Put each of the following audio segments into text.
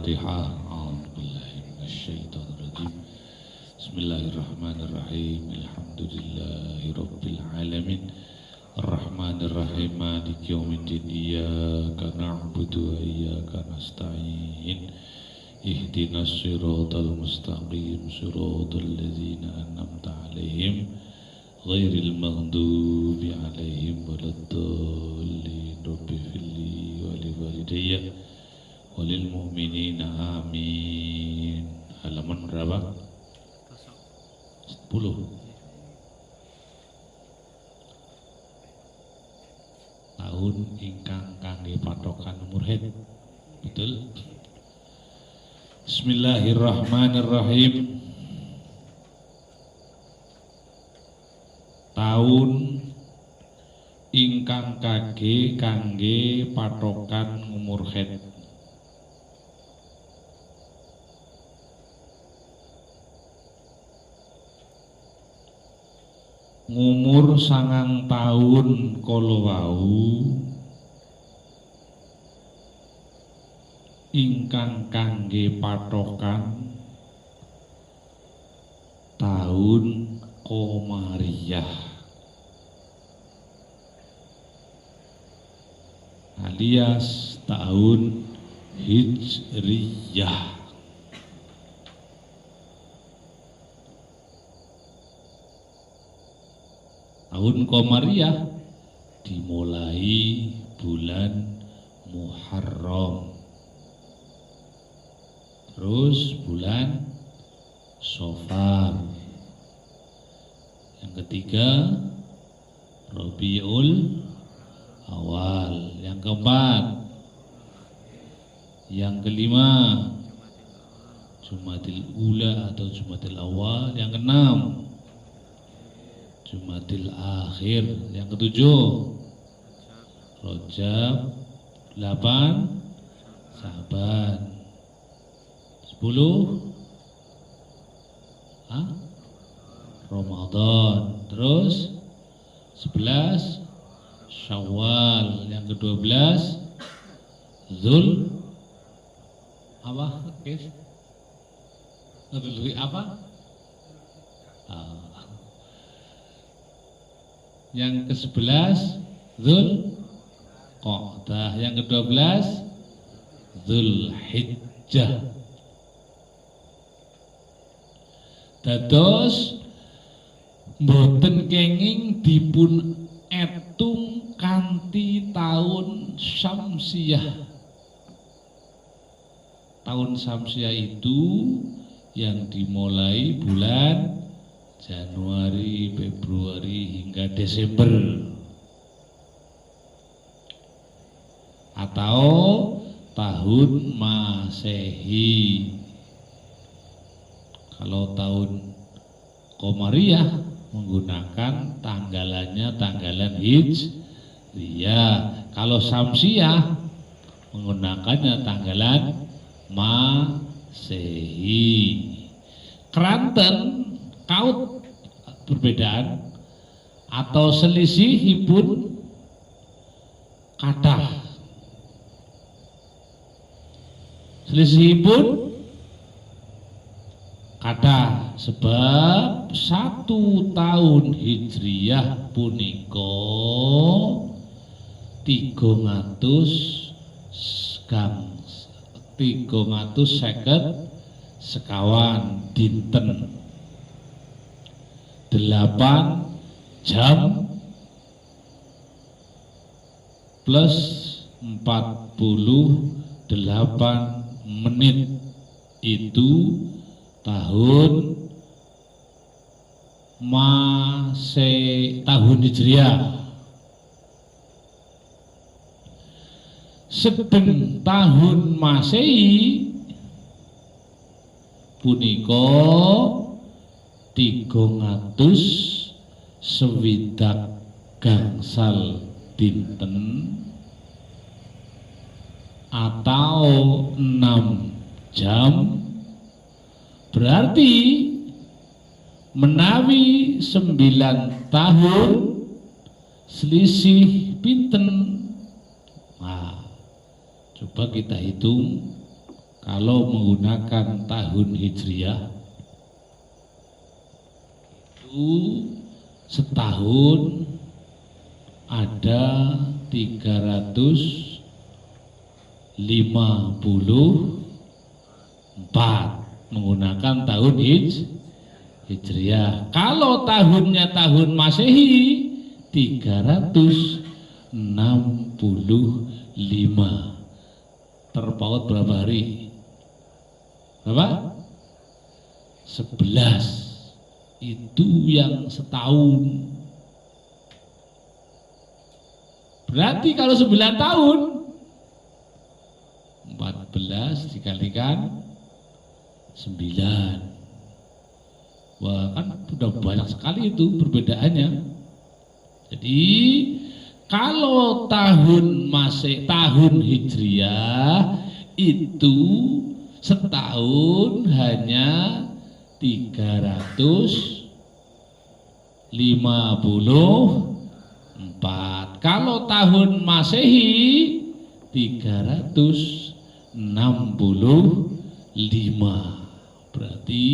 Al-Fatihah. A'udzubillahi minasyaitonirrajim. Bismillahirrahmanirrahim. Alhamdulillahirabbil alamin. Ar-Rahmanir-Rahim. Maliki yaumiddin. Iyyaka na'budu wa iyyaka nasta'in. Ihdinas siratal mustaqim. Siratal ladzina an'amta 'alaihim ghairil maghdubi 'alaihim waladdallin. Rabbi fili wa li walidayya walil mu'minina amin. Halaman berapa? 10. Tahun ingkang kangge patokan umur haid. Betul? Bismillahirrahmanirrahim. Tahun ingkang kangge patokan umur haid. Ngumur 9 tahun kala wau ingkang kangge patokan tahun Qamariyah alias tahun Hijriyah. Tahun Qamariyah dimulai bulan Muharram, terus bulan Safar, yang ketiga Rabiul Awal, yang keempat, yang kelima Jumadil Ula atau Jumadil Awal, yang keenam Jumadil Akhir, yang ketujuh Rajab, 8 Sa'ban, 10 Ramadan, terus 11 Syawal, yang ke-12 Dzul apa? Yang ke-11 Dzul Qa'dah, yang ke-12 Dzul Hijjah. Dados mboten kenging dipun etung kanthi tahun Syamsiah. Tahun Syamsiah itu yang dimulai bulan Januari, Februari hingga Desember, atau tahun Masehi. Kalau tahun Qamariyah menggunakan tanggalannya tanggalan Hijriyah. Kalau Syamsiah menggunakannya tanggalan Masehi. Keranten kaut perbedaan atau selisihipun kathah. Selisihipun kathah sebab 1 tahun Hijriyah punika 350 sekawan dinten, 8 jam plus 48 menit itu tahun tahun Hijriyah. Sedeng tahun Masehi punika 360 gangsal dinten atau 6 jam, berarti menawi 9 tahun selisih pinten. Nah, coba kita hitung Kalau menggunakan tahun Hijriah itu setahun ada 354 menggunakan tahun Hijriah. Kalau tahunnya tahun Masehi 365. Terpaut berapa hari? Berapa? 11. Itu yang setahun. Berarti kalau 9 tahun 14 dikalikan 9. Wah, kan sudah banyak sekali itu perbedaannya. Jadi kalau tahun Hijriah itu setahun hanya 354. Kalau tahun Masehi 365. Berarti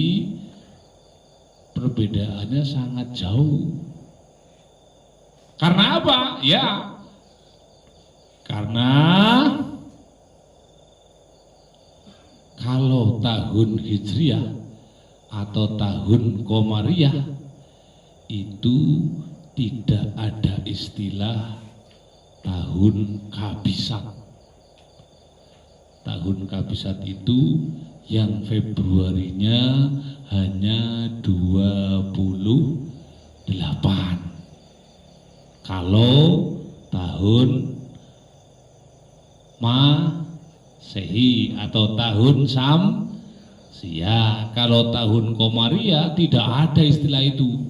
perbedaannya sangat jauh. Karena apa? Ya, karena kalau tahun Hijriah atau tahun Qamariyah itu tidak ada istilah tahun kabisat. Tahun kabisat itu yang Februarinya hanya 28. Kalau tahun Masehi atau tahun Syamsiah, kalau tahun Qamariyah tidak ada istilah itu.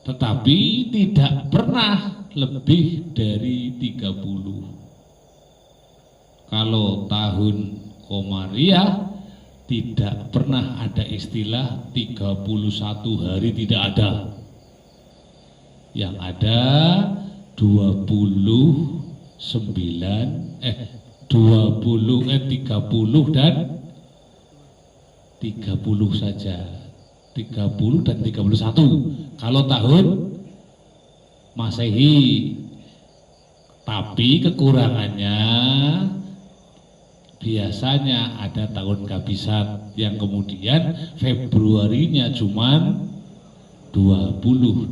Tetapi tidak pernah lebih dari 30. Kalau tahun Qamariyah tidak pernah ada istilah 31 hari, tidak ada. Yang ada 30 dan 30 saja. 30 dan 31 kalau tahun Masehi. Tapi kekurangannya biasanya ada tahun kabisat yang kemudian Februarinya cuman 28.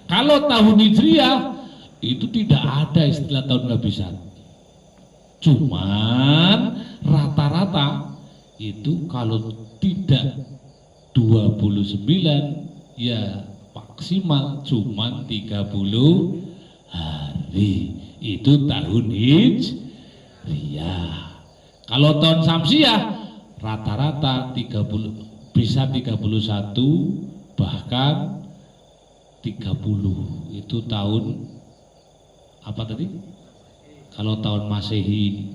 Kalau tahun Hijriah itu tidak ada istilah tahun kabisat. Cuman rata-rata itu kalau tidak 29 ya maksimal cuman 30 hari. Itu tahun Hijriah. Kalau tahun Syamsiah rata-rata 30, bisa 31 bahkan 30. Itu tahun apa tadi? Kalau tahun Masehi.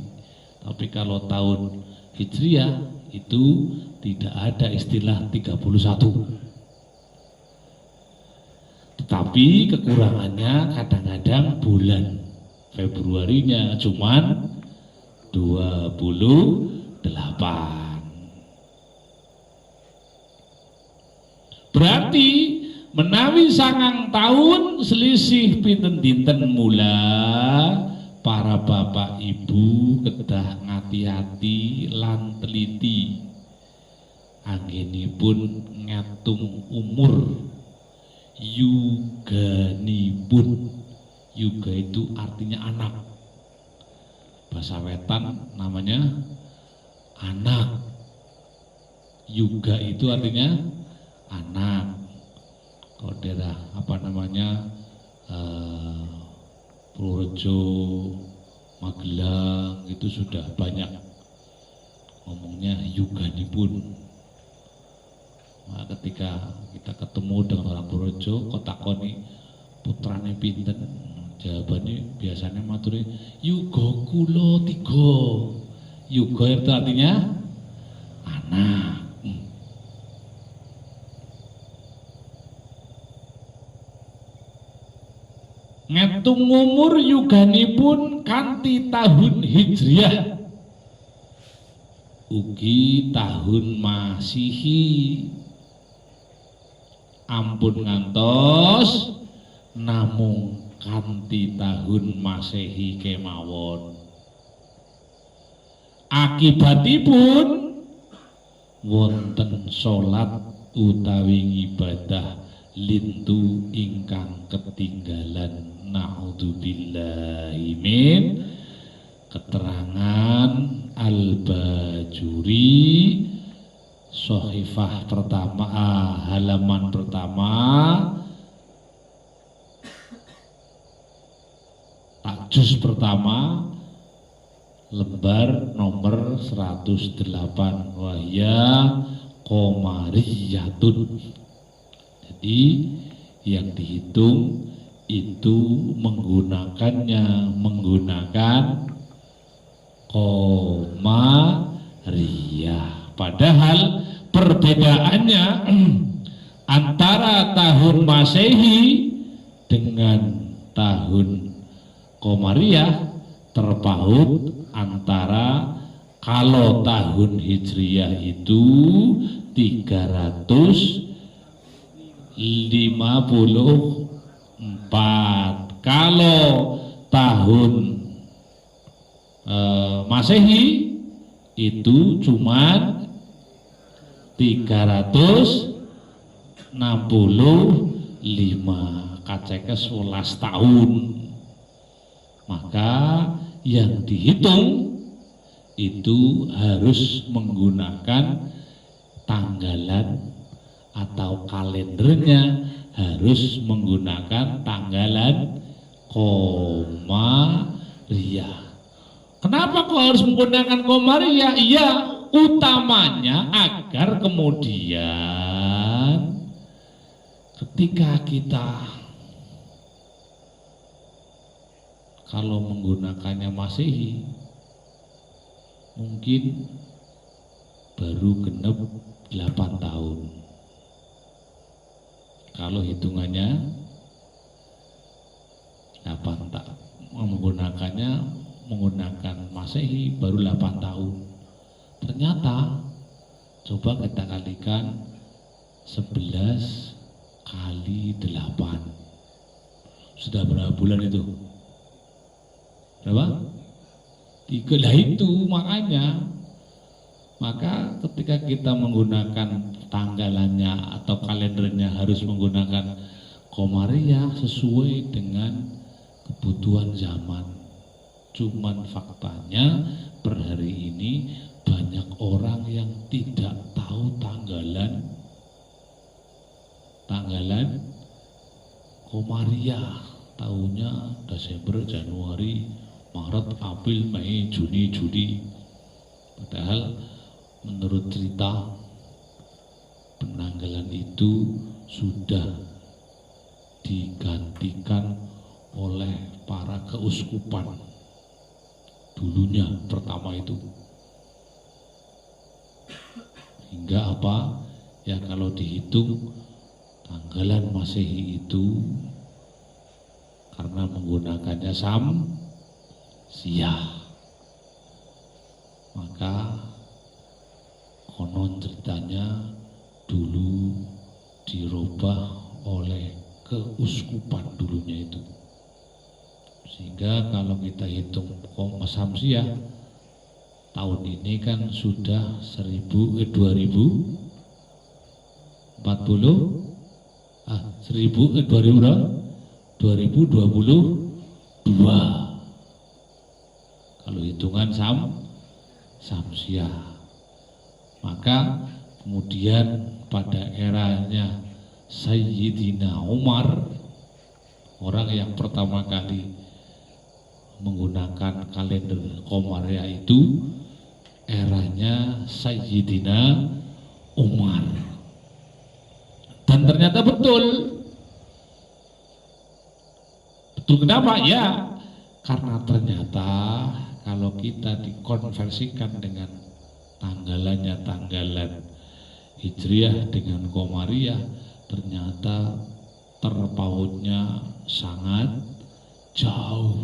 Tapi kalau tahun Hijriah itu tidak ada istilah 31. Tetapi kekurangannya kadang-kadang bulan Februarinya cuman 28. Berarti menawi sangang tahun selisih pinten dinten mula para bapak ibu kedah ngati-hati lan teliti anggenipun ngatung umur yuganipun. Yuga itu artinya anak, bahasa Wetan namanya anak. Yuga itu artinya anak. Kalau daerah apa namanya Purworejo, Magelang itu sudah banyak ngomongnya yuganipun. Nah, ketika kita ketemu dengan orang Purworejo, kok takoni putrane pinten, jawabannya biasanya maturi yuga kula 3. Yuga itu artinya anak. Ngetung umur yuganipun kanthi tahun Hijriah ugi tahun Masihi ampun ngantos namung kanthi tahun Masehi kemawon. Akibatipun wonten salat utawi ibadah lintu ingkang ketinggalan. Naudzubillahi min. Keterangan Al-Bajuri Sohifah pertama, halaman pertama, juz pertama, lembar nomor 108, wahya qomariyatun. Jadi yang dihitung itu menggunakan qamariyah. Padahal perbedaannya antara tahun Masehi dengan tahun Qamariyah terpaut antara kalau tahun Hijriyah itu 354, kalau tahun Masehi itu cuma 365, kacekes 11 tahun. Maka yang dihitung itu harus menggunakan tanggalan atau kalendernya harus menggunakan tanggalan Qamariyah. Kenapa kok harus menggunakan Qamariyah? Iya, utamanya agar kemudian ketika kita kalau menggunakannya Masehi mungkin baru genep 8 tahun. Kalau hitungannya 8 tahun, menggunakan Masehi baru 8 tahun. Ternyata coba kita kalikan 11 kali 8. Sudah berapa bulan itu? Berapa? 3. Lah itu makanya. Maka ketika kita menggunakan tanggalannya atau kalendernya harus menggunakan Qamariyah sesuai dengan kebutuhan zaman. Cuman faktanya per hari ini banyak orang yang tidak tahu tanggalan Qamariyah. Tahunya Desember, Januari, Maret, April, Mei, Juni, Juli. Padahal menurut cerita penanggalan itu sudah digantikan oleh para keuskupan dulunya pertama itu. Hingga apa? Ya kalau dihitung tanggalan Masehi itu karena menggunakannya Syamsiah, maka konon ceritanya dulu dirubah oleh keuskupan dulunya itu, sehingga kalau kita hitung Syamsiah tahun ini kan sudah 2022 kalau hitungan Syamsiah. Maka kemudian pada eranya Sayyidina Umar, orang yang pertama kali menggunakan kalender Qamariyah itu eranya Sayyidina Umar. Dan ternyata betul. Betul kenapa? Ya, karena ternyata kalau kita dikonversikan dengan tanggalannya tanggalan Hijriyah dengan Qamariyah, ternyata terpautnya sangat jauh.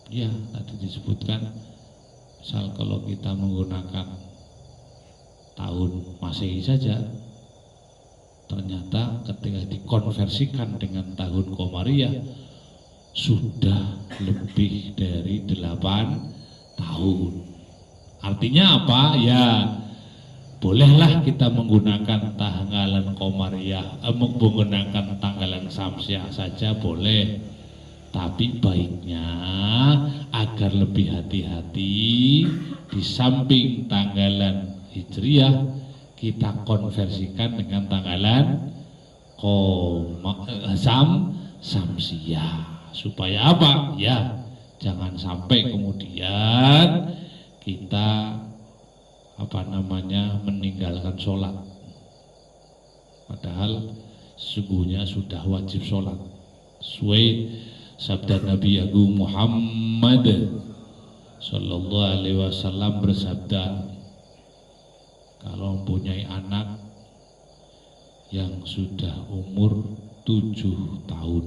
Ya, tadi disebutkan Misal kalau kita menggunakan tahun Masehi saja, ternyata ketika dikonversikan dengan tahun Komariah sudah lebih dari 8 tahun. Artinya apa? Ya, bolehlah kita menggunakan tanggalan Komariah, menggunakan tanggalan Samsiah saja boleh. Tapi baiknya agar lebih hati-hati, di samping tanggalan Hijriah kita konversikan dengan tanggalan Samsiah. Supaya apa? Ya, jangan sampai kemudian kita meninggalkan sholat. Padahal sesungguhnya sudah wajib sholat. Sesuai sabda Nabi Agung Muhammad Sallallahu Alaihi Wasallam bersabda, kalau mempunyai anak yang sudah umur 7 tahun,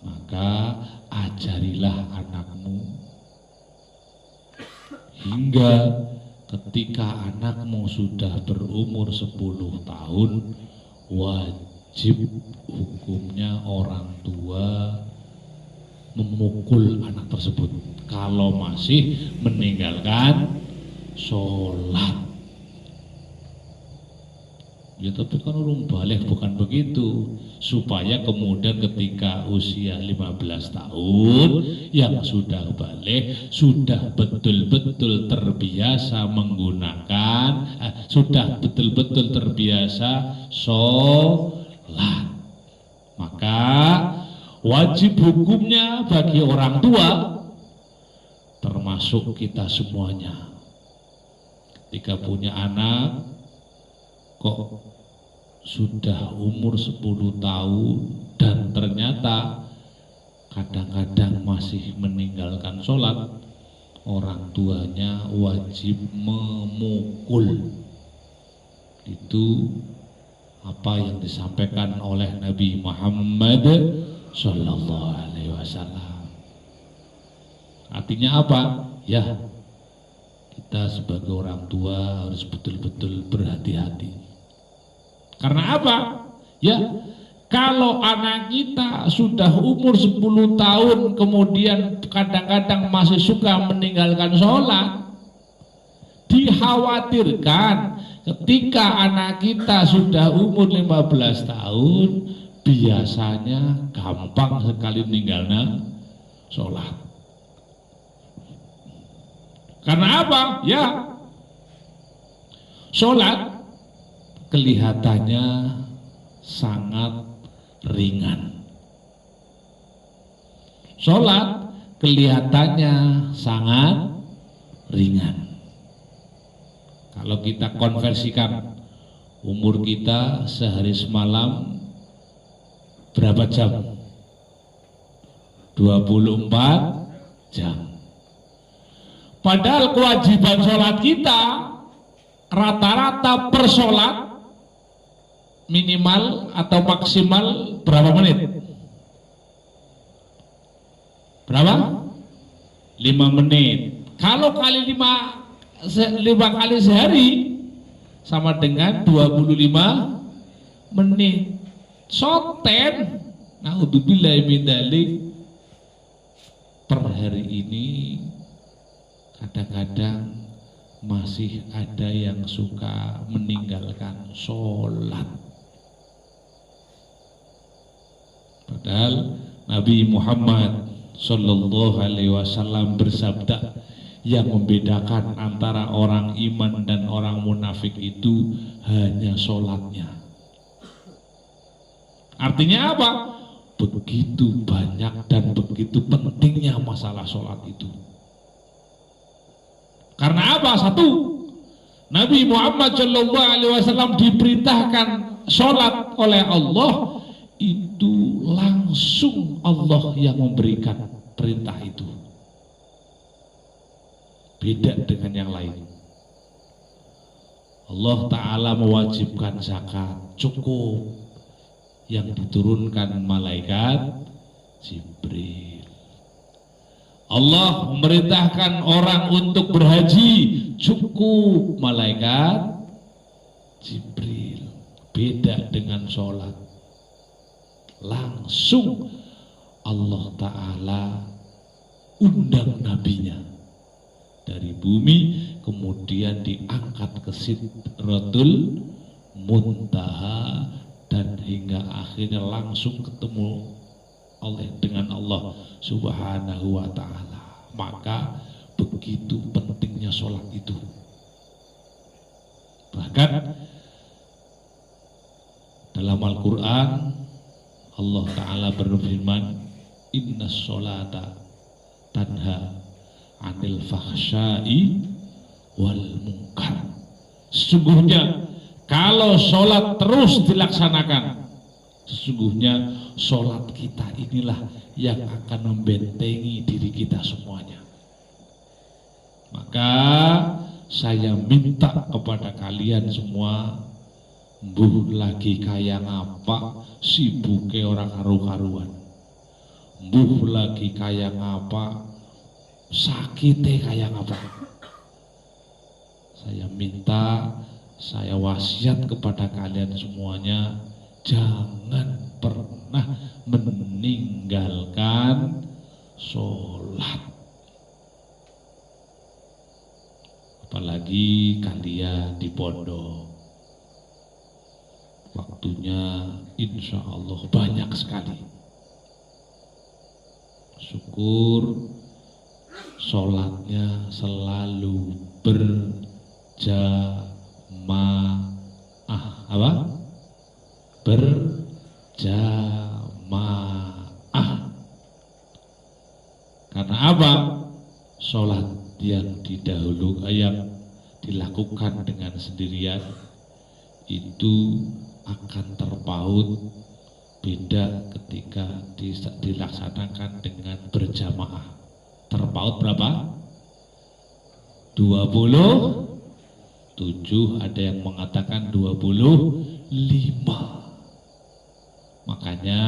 maka ajarilah anakmu hingga ketika anakmu sudah berumur 10 tahun, wajib hukumnya orang tua memukul anak tersebut kalau masih meninggalkan sholat. Ya tapi kan urung balik, bukan begitu. Supaya kemudian ketika usia 15 tahun yang sudah balik, sudah betul-betul terbiasa menggunakan, sudah betul-betul terbiasa sholat. Maka wajib hukumnya bagi orang tua, termasuk kita semuanya, ketika punya anak kok sudah umur 10 tahun dan ternyata kadang-kadang masih meninggalkan sholat, orang tuanya wajib memukul. Itu apa yang disampaikan oleh Nabi Muhammad Sallallahu Alaihi Wasallam. Artinya apa? Ya, kita sebagai orang tua harus betul-betul berhati-hati. Karena apa? Ya, kalau anak kita sudah umur 10 tahun kemudian kadang-kadang masih suka meninggalkan sholat, dikhawatirkan ketika anak kita sudah umur 15 tahun biasanya gampang sekali meninggalkan sholat. Karena apa? Ya, sholat kelihatannya sangat ringan. Sholat kelihatannya sangat ringan. Kalau kita konversikan umur kita sehari semalam berapa jam? 24 jam. Padahal kewajiban sholat kita rata-rata per sholat minimal atau maksimal berapa menit? Berapa? 5 menit. Kalau kali 5 kali sehari sama dengan 25 menit. Soten. Naudzubillahi min dzalik. Per hari ini kadang-kadang masih ada yang suka meninggalkan sholat. Padahal Nabi Muhammad Sallallahu Alaihi Wasallam bersabda, yang membedakan antara orang iman dan orang munafik itu hanya sholatnya. Artinya apa? Begitu banyak dan begitu pentingnya masalah sholat itu. Karena apa? Satu, Nabi Muhammad Sallallahu Alaihi Wasallam diperintahkan sholat oleh Allah, itu langsung Allah yang memberikan perintah itu. Beda dengan yang lain. Allah Ta'ala mewajibkan zakat, cukup, yang diturunkan malaikat Jibril. Allah memerintahkan orang untuk berhaji, cukup malaikat Jibril. Beda dengan sholat, langsung Allah Ta'ala undang nabinya dari bumi, kemudian diangkat ke Sidratul Muntaha, dan hingga akhirnya langsung ketemu dengan Allah Subhanahu wa Ta'ala. Maka begitu pentingnya sholat itu. Bahkan dalam Al-Quran Allah Ta'ala berfirman, inna sholata tanha anil fahsyai wal munkar. Sesungguhnya kalau sholat terus dilaksanakan, sesungguhnya sholat kita inilah yang akan membentengi diri kita semuanya. Maka saya minta kepada kalian semua, mbuh lagi kaya ngapa sibuke orang karu-karuan, mbuh lagi kaya ngapa sakite kaya ngapa, saya minta, saya wasiat kepada kalian semuanya, jangan pernah meninggalkan sholat. Apalagi kalian di pondok, waktunya insya Allah banyak sekali. Syukur sholatnya selalu berjamaah. Apa? Berjamaah. Karena apa? Sholat yang yang dilakukan dengan sendirian itu akan terpaut, beda ketika dilaksanakan dengan berjamaah. Terpaut berapa? 27, ada yang mengatakan 25. Makanya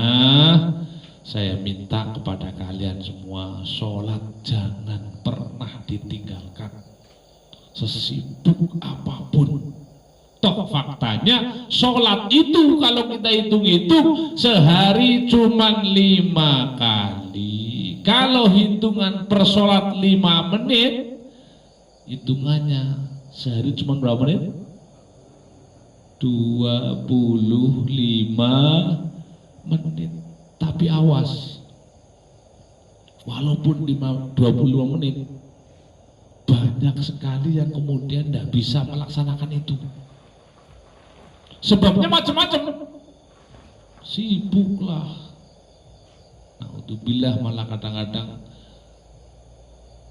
saya minta kepada kalian semua, sholat jangan pernah ditinggalkan sesibuk apapun. Toh faktanya sholat itu kalau kita hitung-hitung sehari cuma 5 kali. Kalau hitungan per sholat 5 menit, hitungannya sehari cuma berapa menit? 25 menit. Tapi awas, walaupun 25 menit, banyak sekali yang kemudian tidak bisa melaksanakan itu. Sebabnya macam-macam, sibuklah. Naudzubillah, malah kadang-kadang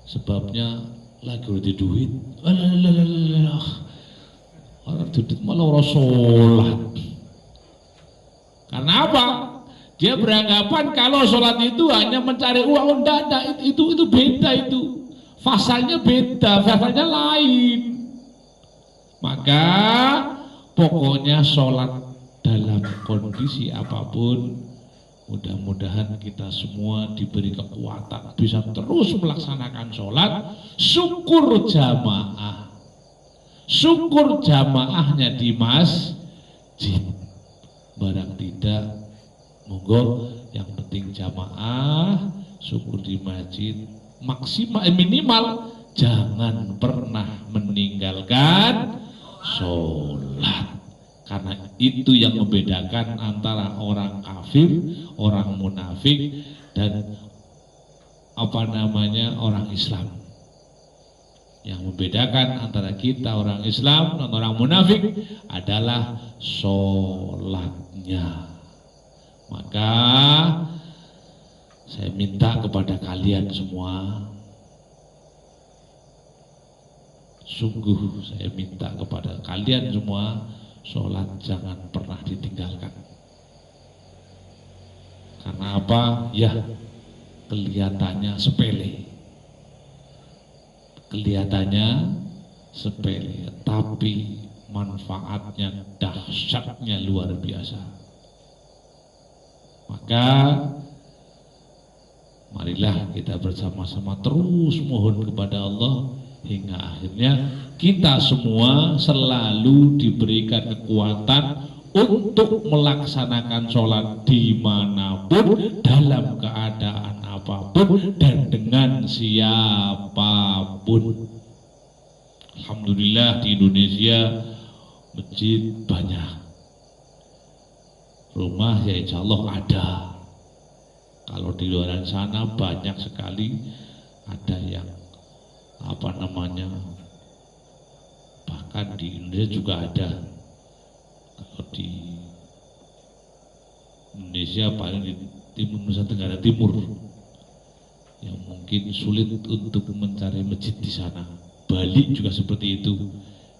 sebabnya lagi udah duit, orang duit malah orang sholat. Karena apa? Dia beranggapan kalau sholat itu hanya mencari uang. Enggak, itu beda itu. Fasalnya beda, fasalnya lain. Maka pokoknya sholat dalam kondisi apapun, mudah-mudahan kita semua diberi kekuatan bisa terus melaksanakan sholat. Syukur jamaah, syukur jamaahnya di masjid. Barang tidak, monggo yang penting jamaah, syukur di masjid, maksimal minimal jangan pernah meninggalkan sholat. Karena itu yang membedakan antara orang kafir, orang munafik, dan orang Islam. Yang membedakan antara kita orang Islam dan orang munafik adalah sholatnya. Maka saya minta kepada kalian semua, sungguh saya minta kepada kalian semua, sholat jangan pernah ditinggalkan. Karena apa? Ya, kelihatannya sepele. Kelihatannya sepele, tapi manfaatnya, dahsyatnya luar biasa. Maka Marilah kita bersama-sama terus mohon kepada Allah hingga akhirnya kita semua selalu diberikan kekuatan untuk melaksanakan sholat dimanapun, dalam keadaan apapun, dan dengan siapapun. Alhamdulillah di Indonesia masjid banyak, rumah ya insya Allah ada. Kalau di luar sana banyak sekali, ada yang bahkan di Indonesia juga ada. Kalau di Indonesia paling di timur, Nusa Tenggara Timur, yang mungkin sulit untuk mencari masjid di sana. Bali juga seperti itu.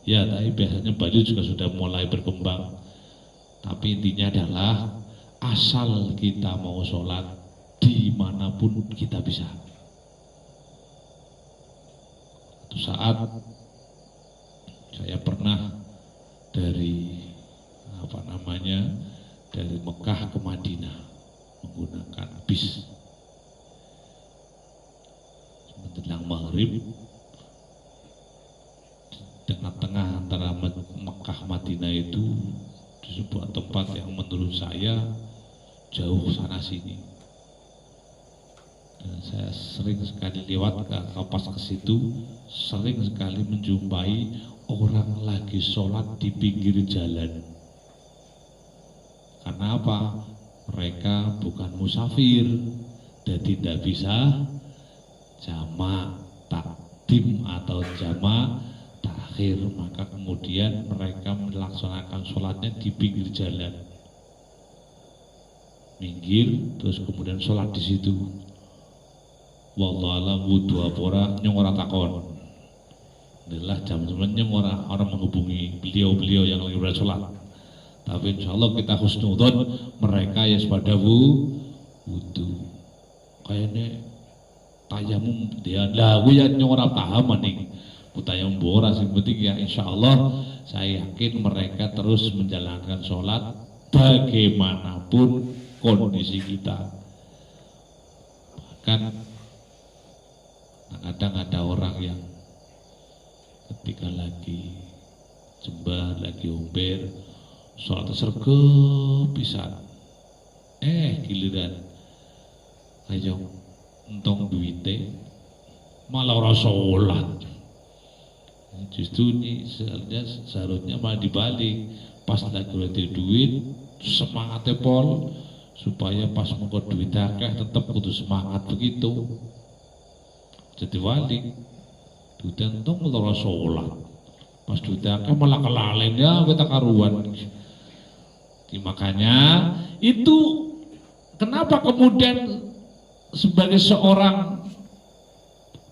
Ya, tapi biasanya Bali juga sudah mulai berkembang. Tapi intinya adalah asal kita mau sholat dimanapun kita bisa. Suatu saat saya pernah dari Mekah ke Madinah menggunakan bis. Menjelang maghrib, tengah-tengah antara Mekah Madinah itu di sebuah tempat yang menurut saya jauh sana sini. Dan saya sering sekali lewat pas ke situ, sering sekali menjumpai orang lagi sholat di pinggir jalan. Karena apa? Mereka bukan musafir dan tidak bisa jamak takdim atau jamak takhir, maka kemudian mereka melaksanakan sholatnya di pinggir jalan, minggir terus kemudian sholat di situ. Wallahualam wudu apora nyong ora takon. Inilah jam sebenarnya orang menghubungi beliau-beliau yang lagi bersolat. Tapi insya Allah kita husnudon mereka ya pada wudu. Kayaknya tayamum dia lagu yang nyong ora paham nih. Putayam boras yang penting ya insya Allah saya yakin mereka terus menjalankan sholat bagaimanapun kondisi kita. Bahkan kadang ada orang yang ketika lagi jembar, lagi umber, sholat sergep pisan, giliran ayo entong duite malah orang sholat. Justru ini seharusnya malah dibalik, pas lagi berarti duit semangatnya pol, supaya pas mau duit akeh tetap kudu semangat begitu. Jadi wali duit entong malah sholat, pas duit akeh malah kelalen ya kita karuan. Makanya itu kenapa kemudian sebagai seorang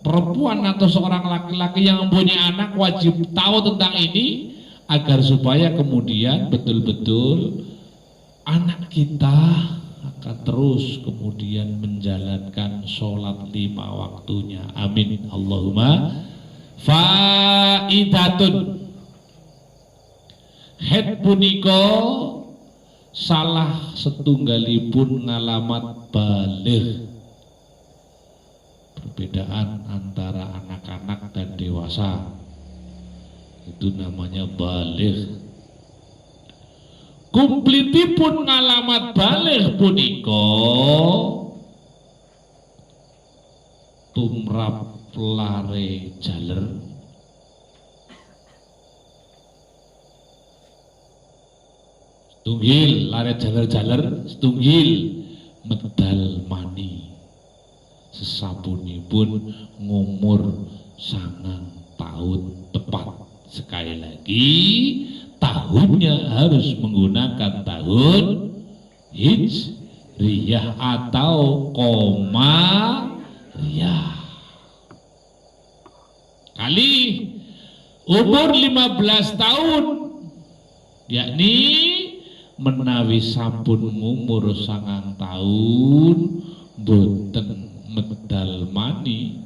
perempuan atau seorang laki-laki yang mempunyai anak wajib tahu tentang ini, agar supaya kemudian betul-betul anak kita akan terus kemudian menjalankan sholat 5 waktunya. Amin Allahumma. Faidatun het puniko salah setunggalipun ngalamat baligh. Perbedaan antara anak-anak dan dewasa itu namanya baligh. Kumplitipun ngalamat baligh punika tumrap lare jaler tunggil lare jaler-jaler tunggil medal mani sesapunipun ngumur 9 tahun tepat. Sekali lagi tahunnya harus menggunakan tahun hijriyah atau qamariyah. Kali umur 15 tahun, yakni menawi sampun umur 9 tahun boten medal mani,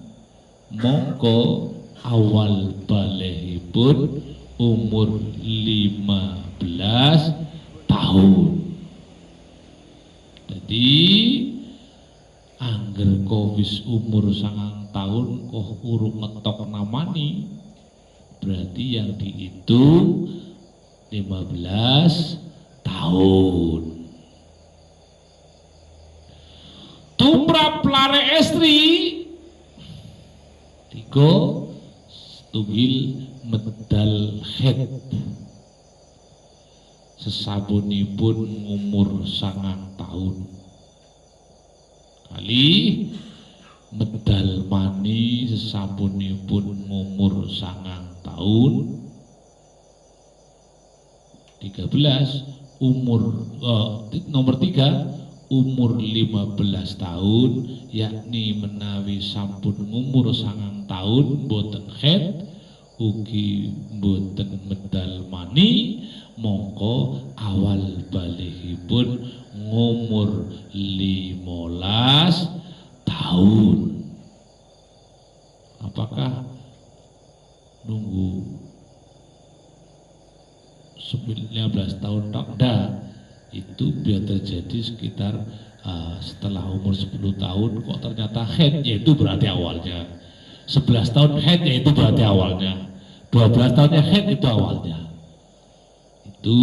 mongko awal balehipun umur 15 tahun. Jadi angger kowis umur 9 tahun kok urung ngetok namani, berarti yang dihitung 15 tahun. Tumrap lare estri 3 tunggil medal head sesabunipun umur 9 tahun kali medal mani sesabunipun umur 9 tahun 13 nomor 3 umur 15 tahun, yakni menawi sampun umur 9 tahun boten head ugi boten medal mani, mongko awal balihipun ngumur 15 tahun. Apakah nunggu 19 tahun tak? Enggak, itu biar terjadi sekitar setelah umur 10 tahun kok ternyata head, yaitu berarti awalnya 11 tahun head, yaitu berarti awalnya 12 tahunnya head, itu awalnya. Itu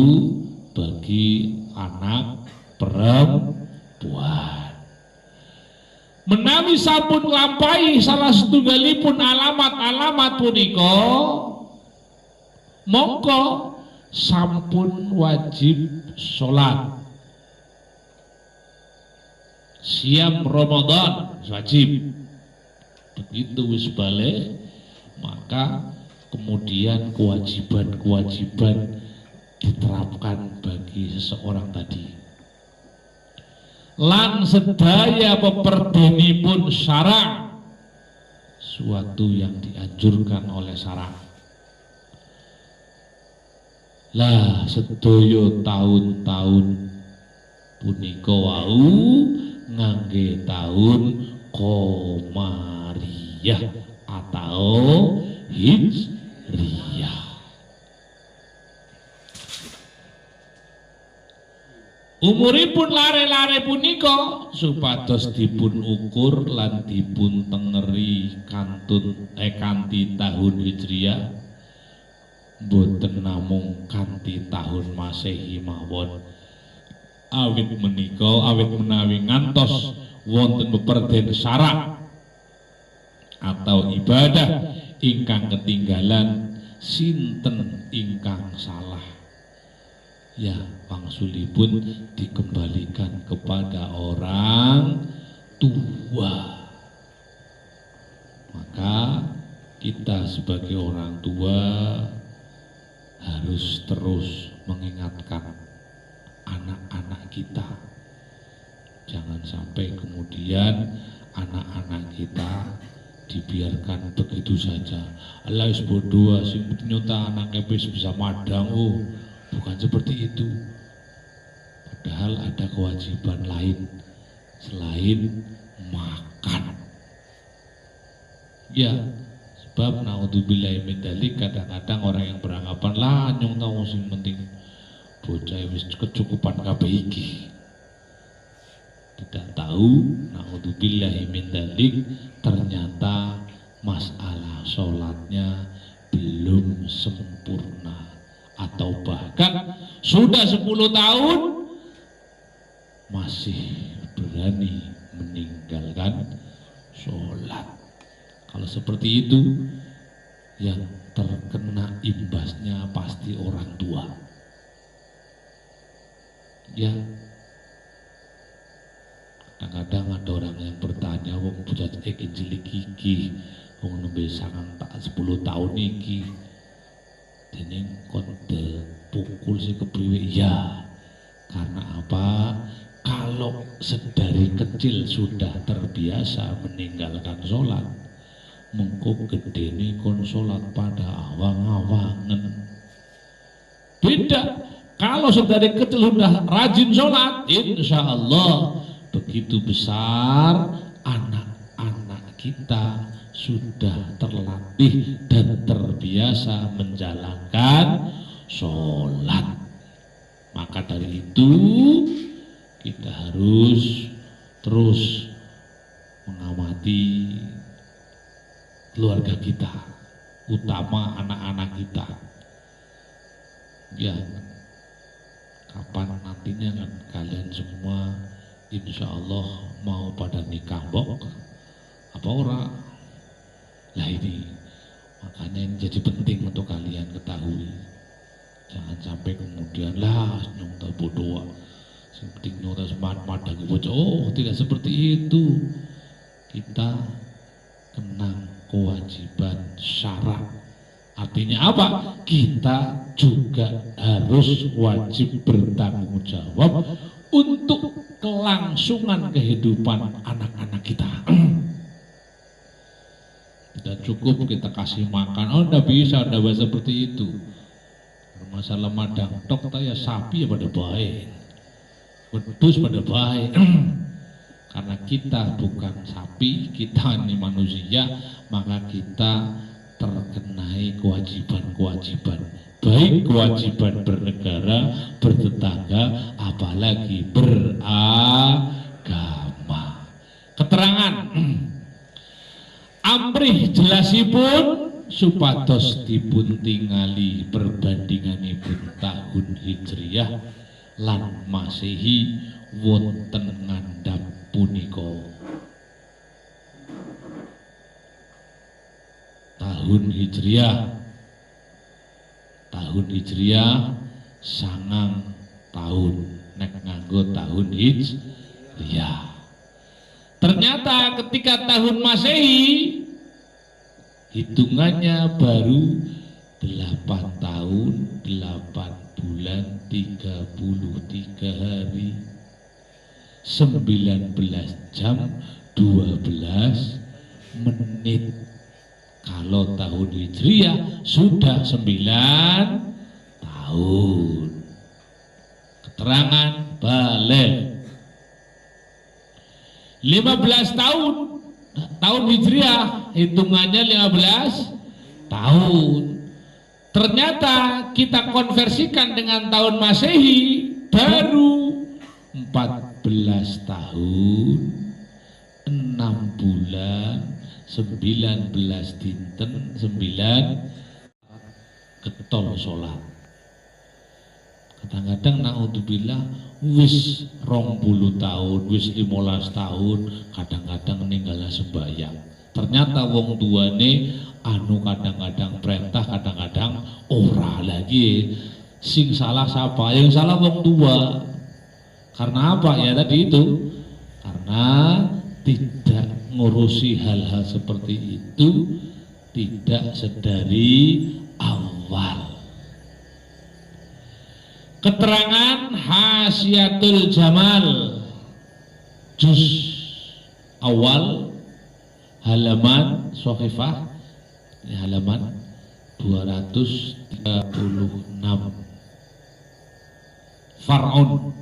bagi anak perempuan. Menawi sampun nglampahi salah setunggalipun alamat-alamat punika, mongko sampun wajib sholat. Siam Ramadan wajib. Begitu wis balik, maka kemudian kewajiban-kewajiban diterapkan bagi seseorang tadi. Lan sedaya peperdenipun syara, suatu yang dianjurkan oleh syara. Lah sedaya tahun-tahun punika wau ngangge tahun Qamariyah atau Hijriyah. Umuripun lare-lare punika supados dipun ukur lan dipun tengeri kanthi tahun Hijriyah, boten namung kanthi tahun Masehi mawon. Awit menawi ngantos wonten peperden syarak atau ibadah ingkang ketinggalan, sinten ingkang salah, ya wangsulipun dikembalikan kepada orang tua. Maka kita sebagai orang tua harus terus mengingatkan anak-anak kita. Jangan sampai kemudian anak-anak kita dibiarkan begitu saja. Allah wis bodoh sing nyuta anaknya bisa madang. Oh, bukan seperti itu. Padahal ada kewajiban lain selain makan. Ya, sebab naudzubillahi min dzalik, kadang-kadang orang yang beranggapan lah nyong tahu sing penting bocah wis kecukupan kabeh iki. Tidak tahu naudzubillahi min dzalik, ternyata masalah sholatnya belum sempurna, atau bahkan sudah 10 tahun masih berani meninggalkan sholat. Kalau seperti itu, yang terkena imbasnya pasti orang tua. Ya, kadang-kadang ada orang yang bertanya, wong bocah iki cilik iki, wong nembe 10 tahun iki, dening kon pukul si kepriwe? Ya, karena apa? Kalau sedari kecil sudah terbiasa meninggalkan sholat, mengko gedene kon sholat pada awang-awangen. Beda kalau sedari kecil sudah rajin sholat, insya Allah begitu besar anak-anak kita sudah terlatih dan terbiasa menjalankan sholat. Maka dari itu kita harus terus mengamati keluarga kita, utama anak-anak kita. Ya, kapan nantinya kan kalian semua insya Allah mau pada nikah bok apa ora? Lah ini makanya ini jadi penting untuk kalian ketahui. Jangan sampai kemudian lah nyong tak bodoh, penting nyong tak semangat lagi bocah. Oh, tidak seperti itu. Kita kenang kewajiban syarat. Artinya apa? Kita juga harus wajib bertanggung jawab untuk kelangsungan kehidupan anak-anak kita. Tidak cukup kita kasih makan, oh enggak bisa seperti itu. Masalah madang tok ya sapi ya pada baik, wedus pada baik. Karena kita bukan sapi, kita ini manusia, maka kita terkenai kewajiban-kewajiban, baik kewajiban bernegara, bertetangga, apalagi beragama. Keterangan amrih jelasipun supados dipun tingali perbandinganipun tahun Hijriyah lan Masehi wonten ngandhap punika. Tahun Hijriyah sangang tahun nek nganggo tahun Hijriyah. Ternyata ketika tahun Masehi hitungannya baru 8 tahun 8 bulan 33 hari 19 jam 12 menit. Kalau tahun Hijriyah sudah 9 tahun. Keterangan balik 15 tahun Hijriyah hitungannya 15 tahun. Ternyata kita konversikan dengan tahun Masehi baru 14 tahun 6 bulan 19 dinten 9 ketol sholat. Kadang-kadang naudzubillah wis 20 tahun, wis 15 tahun, kadang-kadang ninggalnya sembahyang. Ternyata wong tuane anu kadang-kadang perintah, kadang-kadang ora lagi. Sing salah siapa? Yang salah wong tua. Karena apa ya tadi itu? Karena tidak ngurusi hal-hal seperti itu, tidak sedari awal. Keterangan Hasyiatul Jamal juz awal halaman Sohifah halaman 236 Far'un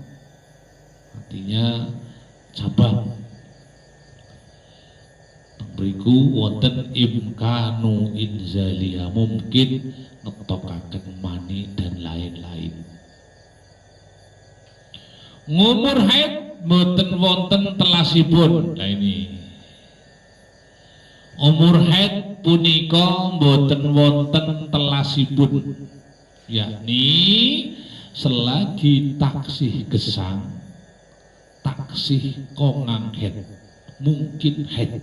artinya cabang. Beriku wonten imkanu inzalia mungkin ngetokaken mani dan lain-lain. Ngumur haid mboten wonten telasipun. Nah ini umur haid punika mboten wonten telasipun, yakni selagi taksih gesang, taksih kongang haid, mungkin haid.